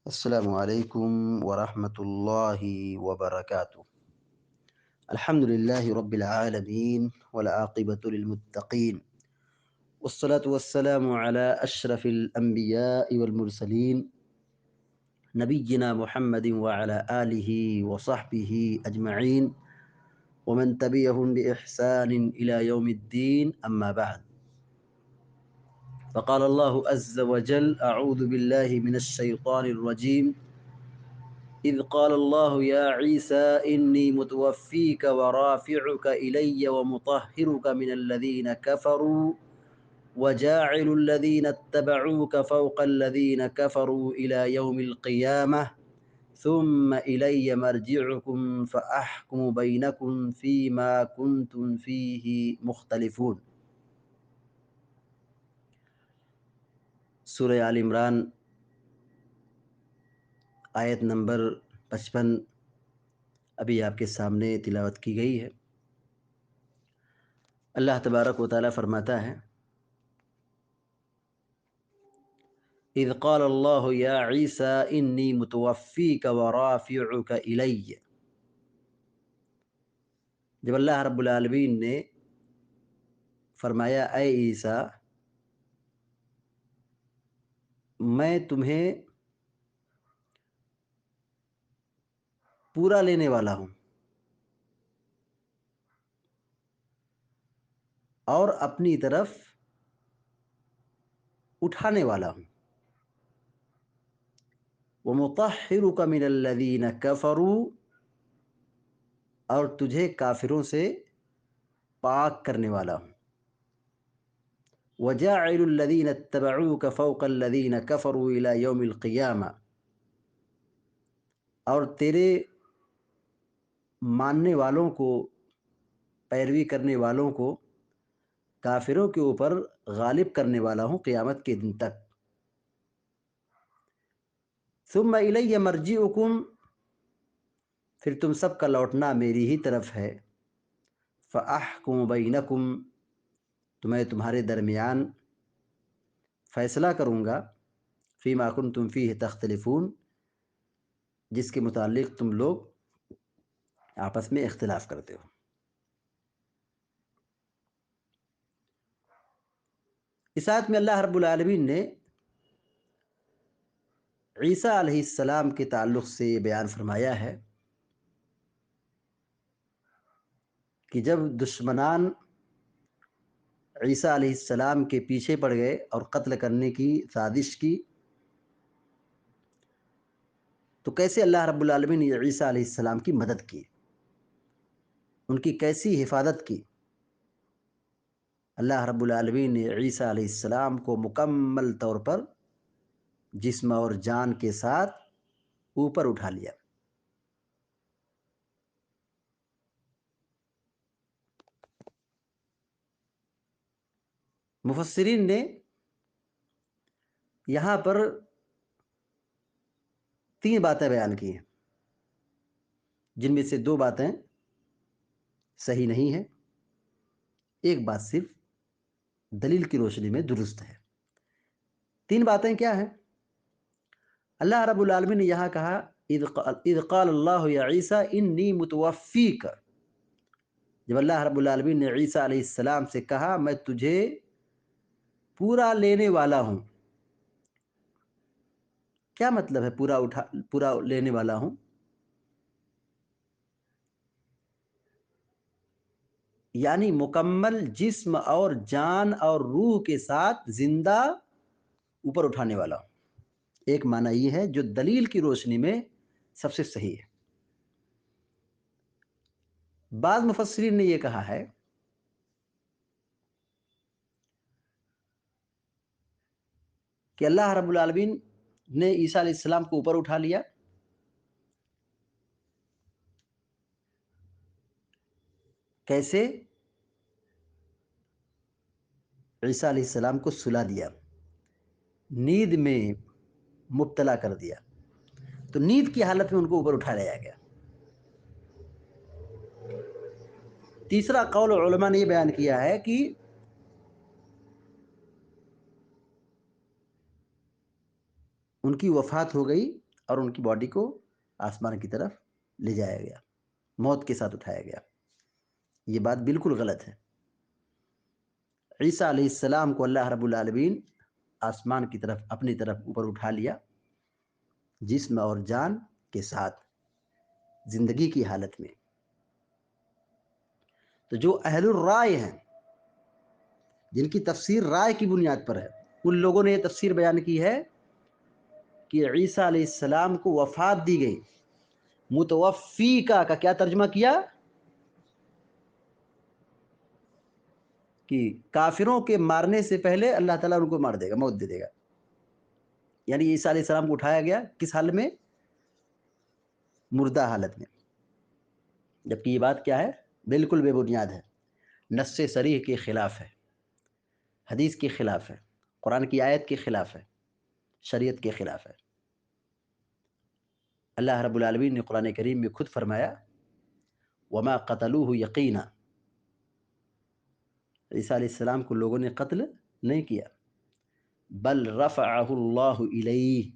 السلام علیکم ورحمۃ اللہ وبرکاتہ۔ الحمد للہ رب العالمین والعاقبۃ للمتقین والصلاة والسلام علی اشرف الانبیاء والمرسلین نبینا محمد وعلی آلہ وصحبہ اجمعین ومن تبعهم بإحسان إلى يوم الدين أما بعد، فقال الله عز وجل: أعوذ بالله من الشيطان الرجيم، إذ قال الله يا عيسى إني متوفيك ورافعك إلي ومطهرك من الذين كفروا وجاعل الذين اتبعوك فوق الذين كفروا إلى يوم القيامة ثم إلي مرجعكم فأحكم بينكم فيما كنتم فيه مختلفون۔ سورہ آل عمران آیت نمبر 55 ابھی آپ کے سامنے تلاوت کی گئی ہے۔ اللہ تبارک و تعالیٰ فرماتا ہے: اذ قال اللہ یا عیسیٰ انی متوفیک ورافعک الی۔ جب اللہ رب العالمین نے فرمایا اے عیسیٰ، میں تمہیں پورا لینے والا ہوں اور اپنی طرف اٹھانے والا ہوں، وَمُطَهِّرُكَ مِنَ الَّذِينَ كَفَرُوا، اور تجھے کافروں سے پاک کرنے والا ہوں، وَجَاعِلُ الَّذِينَ اتَّبَعُوكَ فَوْقَ الَّذِينَ كَفَرُوا إِلَى يَوْمِ الْقِيَامَةِ، اور تیرے ماننے والوں کو، پیروی کرنے والوں کو کافروں کے اوپر غالب کرنے والا ہوں قیامت کے دن تک۔ ثم الی مرجعکم، پھر تم سب کا لوٹنا میری ہی طرف ہے۔ فاحکم بینکم، تو میں تمہارے درمیان فیصلہ کروں گا، فیما کنتم فیہ تختلفون، جس کے متعلق تم لوگ آپس میں اختلاف کرتے ہو۔ اس آیت میں اللہ رب العالمین نے عیسیٰ علیہ السلام کے تعلق سے یہ بیان فرمایا ہے کہ جب دشمنان عیسیٰ علیہ السلام کے پیچھے پڑ گئے اور قتل کرنے کی سازش کی، تو کیسے اللہ رب العالمین نے عیسیٰ علیہ السلام کی مدد کی، ان کی کیسی حفاظت کی۔ اللہ رب العالمین نے عیسیٰ علیہ السلام کو مکمل طور پر جسم اور جان کے ساتھ اوپر اٹھا لیا۔ مفسرین نے یہاں پر 3 باتیں بیان کی ہیں، جن میں سے 2 باتیں صحیح نہیں ہیں، ایک بات صرف دلیل کی روشنی میں درست ہے۔ 3 باتیں کیا ہیں؟ اللہ رب العالمین نے یہاں کہا اذ قال اللہ یا عیسیٰ انی متوفیک، جب اللہ رب العالمین نے عیسیٰ علیہ السلام سے کہا میں تجھے پورا لینے والا ہوں، کیا مطلب ہے پورا لینے والا ہوں؟ یعنی مکمل جسم اور جان اور روح کے ساتھ زندہ اوپر اٹھانے والا ہوں۔ ایک معنی یہ ہے جو دلیل کی روشنی میں سب سے صحیح ہے۔ بعض مفسرین نے یہ کہا ہے کہ اللہ رب العالمین نے عیسیٰ علیہ السلام کو اوپر اٹھا لیا، کیسے؟ عیسیٰ علیہ السلام کو سلا دیا، نیند میں مبتلا کر دیا، تو نیند کی حالت میں ان کو اوپر اٹھا لیا گیا۔ تیسرا قول علماء نے یہ بیان کیا ہے کہ ان کی وفات ہو گئی اور ان کی باڈی کو آسمان کی طرف لے جایا گیا، موت کے ساتھ اٹھایا گیا۔ یہ بات بالکل غلط ہے۔ عیسیٰ علیہ السلام کو اللہ رب العالمین آسمان کی طرف اپنی طرف اوپر اٹھا لیا، جسم اور جان کے ساتھ، زندگی کی حالت میں۔ تو جو اہل الرائے ہیں، جن کی تفسیر رائے کی بنیاد پر ہے، ان لوگوں نے یہ تفسیر بیان کی ہے کہ عیسیٰ علیہ السلام کو وفات دی گئی۔ متوفی کا کیا ترجمہ کیا؟ کہ کافروں کے مارنے سے پہلے اللہ تعالیٰ ان کو مار دے گا، موت دے دے گا۔ یعنی عیسیٰ علیہ السلام کو اٹھایا گیا کس حال میں؟ مردہ حالت میں۔ جبکہ یہ بات کیا ہے؟ بالکل بے بنیاد ہے، نص صریح کے خلاف ہے، حدیث کے خلاف ہے، قرآن کی آیت کے خلاف ہے، شریعت کے خلاف ہے۔ اللہ رب العالمین نے قرآن کریم میں خود فرمایا وما قتلوہ یقینا، عیسیٰ علیہ السلام کو لوگوں نے قتل نہیں کیا، بل رفعہ اللہ الیہ،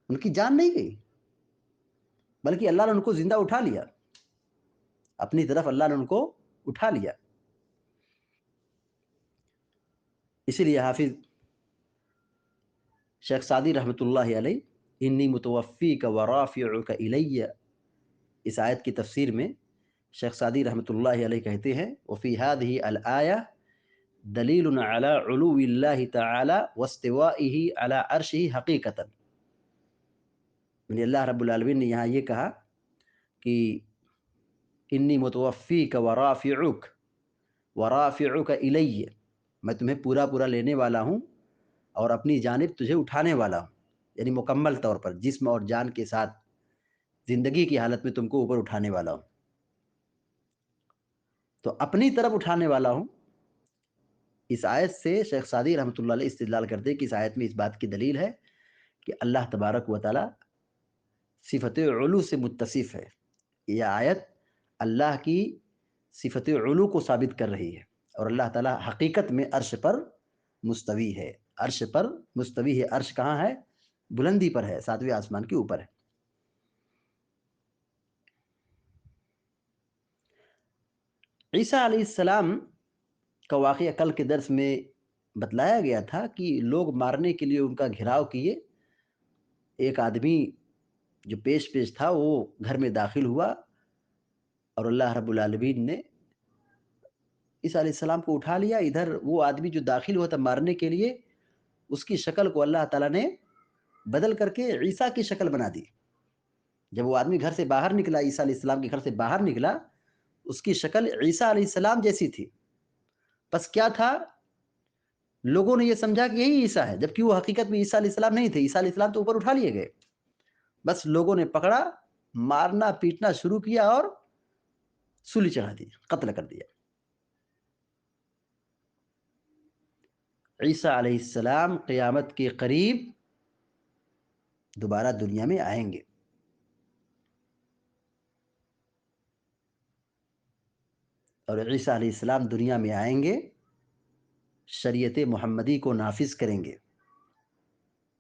ان کی جان نہیں گئی، بلکہ اللہ نے ان کو زندہ اٹھا لیا، اپنی طرف اللہ نے ان کو اٹھا لیا۔ اسی لیے حافظ شیخ سعدی رحمۃ اللہ علیہ انی متوفیک ورافعک الی، اس آیت کی تفسیر میں شیخ سعدی رحمۃ اللہ علیہ کہتے ہیں وفی هذه الآیہ دلیل علی علو اللہ تعالی واستوائہ علی عرشہ حقیقتا، یعنی اللہ رب العالمین نے یہاں یہ کہا کہ انی متوفیک ورافعک الی، میں تمہیں پورا پورا لینے والا ہوں اور اپنی جانب تجھے اٹھانے والا ہوں، یعنی مکمل طور پر جسم اور جان کے ساتھ زندگی کی حالت میں تم کو اوپر اٹھانے والا ہوں۔ تو اپنی طرف اٹھانے والا ہوں، اس آیت سے شیخ سعدی رحمۃ اللہ علیہ استدلال کرتے کہ اس آیت میں اس بات کی دلیل ہے کہ اللہ تبارک و تعالی صفت علو سے متصف ہے۔ یہ آیت اللہ کی صفت علو کو ثابت کر رہی ہے، اور اللہ تعالی حقیقت میں عرش پر مستوی ہے، عرش پر مستوی ہے۔ عرش کہاں ہے؟ بلندی پر ہے، ساتویں آسمان کے اوپر ہے۔ عیسیٰ علیہ السلام کا واقعہ کل کے درس میں بتلایا گیا تھا کہ لوگ مارنے کے لیے ان کا گھیراؤ کیے، ایک آدمی جو پیش تھا وہ گھر میں داخل ہوا، اور اللہ رب العالمین نے عیسیٰ علیہ السلام کو اٹھا لیا۔ ادھر وہ آدمی جو داخل ہوا تھا مارنے کے لیے، اس کی شکل کو اللہ تعالیٰ نے بدل کر کے عیسیٰ کی شکل بنا دی۔ جب وہ آدمی گھر سے باہر نکلا، عیسیٰ علیہ السلام کے گھر سے باہر نکلا، اس کی شکل عیسیٰ علیہ السلام جیسی تھی۔ بس کیا تھا؟ لوگوں نے یہ سمجھا کہ یہی عیسیٰ ہے، جبکہ وہ حقیقت میں عیسیٰ علیہ السلام نہیں تھے۔ عیسیٰ علیہ السلام تو اوپر اٹھا لیے گئے، بس لوگوں نے پکڑا، مارنا پیٹنا شروع کیا اور سولی چڑھا دی، قتل کر دیا۔ عیسیٰ علیہ السلام قیامت کے قریب دوبارہ دنیا میں آئیں گے، اور عیسیٰ علیہ السلام دنیا میں آئیں گے، شریعت محمدی کو نافذ کریں گے،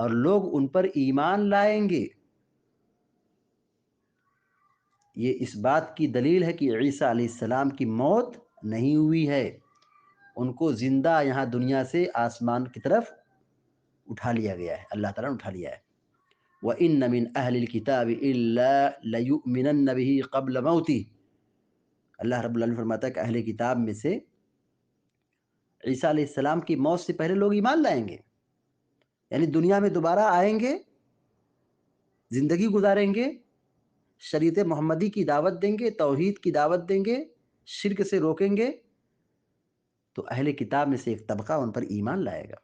اور لوگ ان پر ایمان لائیں گے۔ یہ اس بات کی دلیل ہے کہ عیسیٰ علیہ السلام کی موت نہیں ہوئی ہے، ان کو زندہ یہاں دنیا سے آسمان کی طرف اٹھا لیا گیا ہے، اللہ تعالیٰ نے اٹھا لیا ہے۔ وَإِنَّ مِنْ أَهْلِ الْكِتَابِ إِلَّا لَيُؤْمِنَنَّ بِهِ قَبْلَ مَوْتِهِ، اللہ رب العالمین فرماتا ہے کہ اہل کتاب میں سے عیسیٰ علیہ السلام کی موت سے پہلے لوگ ایمان لائیں گے، یعنی دنیا میں دوبارہ آئیں گے، زندگی گزاریں گے، شریعت محمدی کی دعوت دیں گے، توحید کی دعوت دیں گے، شرک سے روکیں گے، تو اہل کتاب میں سے ایک طبقہ ان پر ایمان لائے گا،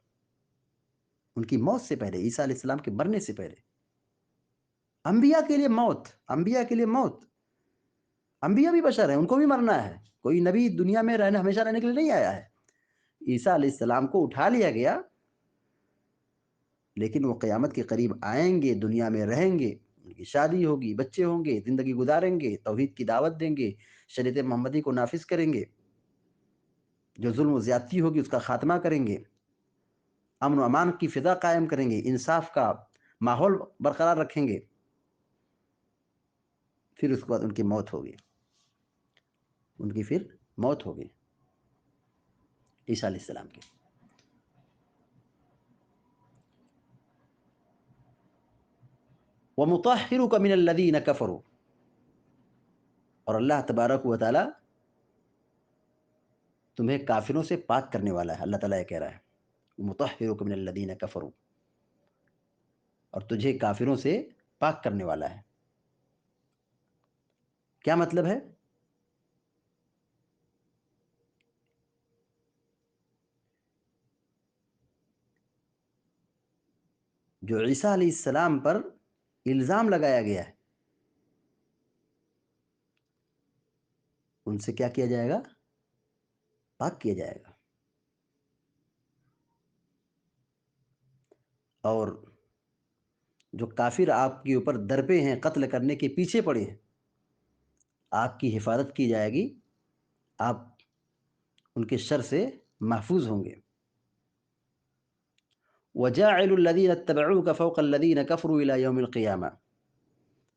ان کی موت سے پہلے، عیسیٰ علیہ السلام کے مرنے سے پہلے۔ انبیاء کے لیے موت، انبیاء کے لیے موت، انبیاء بھی بشر ہیں، ان کو بھی مرنا ہے، کوئی نبی دنیا میں ہمیشہ رہنے کے لیے نہیں آیا ہے۔ عیسیٰ علیہ السلام کو اٹھا لیا گیا، لیکن وہ قیامت کے قریب آئیں گے، دنیا میں رہیں گے، ان کی شادی ہوگی، بچے ہوں گے، زندگی گزاریں گے، توحید کی دعوت دیں گے، شریعت محمدی کو نافذ کریں گے، جو ظلم و زیادتی ہوگی اس کا خاتمہ کریں گے، امن و امان کی فضا قائم کریں گے، انصاف کا ماحول برقرار رکھیں گے، پھر اس کے بعد ان کی موت ہوگی، ان کی پھر موت ہوگی عیسیٰ علیہ السلام کی۔ وَمُطَهِّرُكَ مِنَ الَّذِينَ كَفَرُوا، اور اللہ تبارک و تعالیٰ تمہیں کافروں سے پاک کرنے والا ہے، اللہ تعالیٰ یہ کہہ رہا ہے مُطَهِّرُكَ مِنَ الَّذِينَ كَفَرُوا، اور تجھے کافروں سے پاک کرنے والا ہے۔ کیا مطلب ہے؟ جو عیسیٰ علیہ السلام پر الزام لگایا گیا ہے، ان سے کیا کیا جائے گا؟ پاک کیا جائے گا۔ اور جو کافر آپ کے اوپر درپے ہیں، قتل کرنے کے پیچھے پڑے ہیں، آپ کی حفاظت کی جائے گی، آپ ان کے شر سے محفوظ ہوں گے۔ وَجَاعِلُ الَّذِينَ اتَّبَعُوكَ فَوْقَ الَّذِينَ كَفَرُوا إِلَى يَوْمِ الْقِيَامَةِ،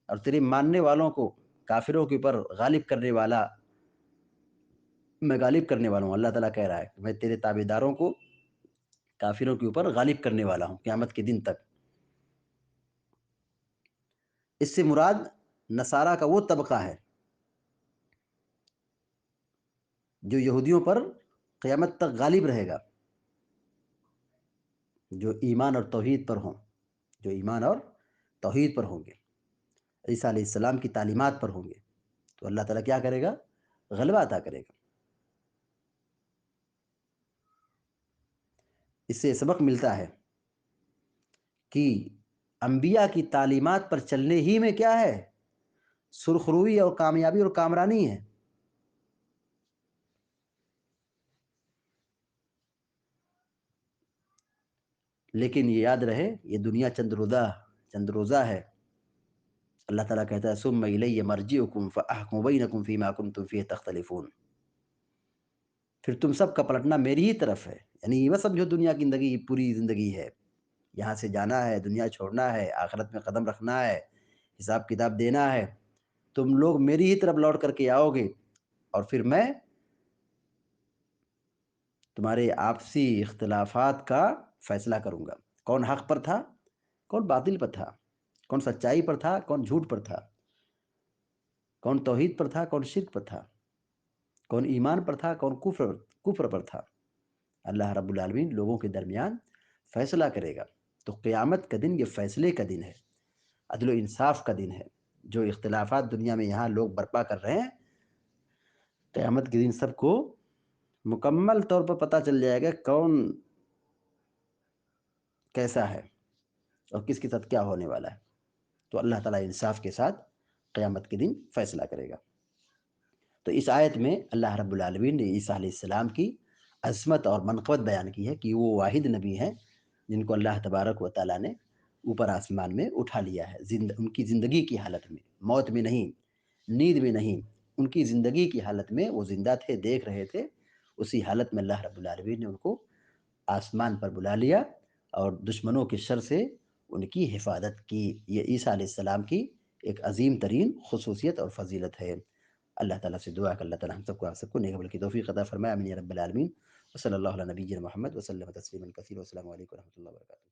اور تیرے ماننے والوں کو کافروں کے اوپر غالب کرنے والا، میں غالب کرنے والا ہوں۔ اللہ تعالیٰ کہہ رہا ہے کہ میں تیرے تابعداروں کو کافروں کے اوپر غالب کرنے والا ہوں قیامت کے دن تک۔ اس سے مراد نصارہ کا وہ طبقہ ہے جو یہودیوں پر قیامت تک غالب رہے گا، جو ایمان اور توحید پر ہوں، جو ایمان اور توحید پر ہوں گے، عیسیٰ علیہ السلام کی تعلیمات پر ہوں گے، تو اللہ تعالیٰ کیا کرے گا؟ غلبہ عطا کرے گا۔ اس سے سبق ملتا ہے کہ انبیاء کی تعلیمات پر چلنے ہی میں کیا ہے؟ سرخروئی اور کامیابی اور کامرانی ہے۔ لیکن یہ یاد رہے، یہ دنیا چند روزہ ہے۔ اللہ تعالیٰ کہتا ہے ثم الی مرجعکم فاحکم بینکم فیما کنتم فیہ تختلفون، پھر تم سب کا پلٹنا میری ہی طرف ہے۔ یعنی یہ مت سمجھو دنیا کی زندگی پوری زندگی ہے، یہاں سے جانا ہے، دنیا چھوڑنا ہے، آخرت میں قدم رکھنا ہے، حساب کتاب دینا ہے، تم لوگ میری ہی طرف لوٹ کر کے آؤ گے، اور پھر میں تمہارے آپسی اختلافات کا فیصلہ کروں گا، کون حق پر تھا، کون باطل پر تھا، کون سچائی پر تھا، کون جھوٹ پر تھا، کون توحید پر تھا، کون شرک پر تھا، کون ایمان پر تھا، کون کفر پر تھا۔ اللہ رب العالمین لوگوں کے درمیان فیصلہ کرے گا۔ تو قیامت کا دن یہ فیصلے کا دن ہے، عدل و انصاف کا دن ہے۔ جو اختلافات دنیا میں یہاں لوگ برپا کر رہے ہیں، قیامت کے دن سب کو مکمل طور پر پتہ چل جائے گا کون کیسا ہے اور کس کے ساتھ کیا ہونے والا ہے۔ تو اللہ تعالیٰ انصاف کے ساتھ قیامت کے دن فیصلہ کرے گا۔ تو اس آیت میں اللہ رب العالمین نے عیسیٰ علیہ السلام کی عظمت اور منقبت بیان کی ہے کہ وہ واحد نبی ہیں جن کو اللہ تبارک و تعالیٰ نے اوپر آسمان میں اٹھا لیا ہے، ان کی زندگی کی حالت میں، موت میں نہیں، نیند میں نہیں، ان کی زندگی کی حالت میں وہ زندہ تھے، دیکھ رہے تھے، اسی حالت میں اللہ رب العالمین نے ان کو آسمان پر بلا لیا اور دشمنوں کے شر سے ان کی حفاظت کی۔ یہ عیسیٰ علیہ السلام کی ایک عظیم ترین خصوصیت اور فضیلت ہے۔ اللہ تعالیٰ سے دعا کہ اللہ تعالیٰ ہم سب کو آپ سب کو نیک عمل کی توفیق عطا فرمائے، آمین یا رب العالمین۔ وصلی اللہ علی نبینا محمد وسلم تسلیما کثیرا، والسلام علیکم و رحمۃ اللہ وبرکاتہ۔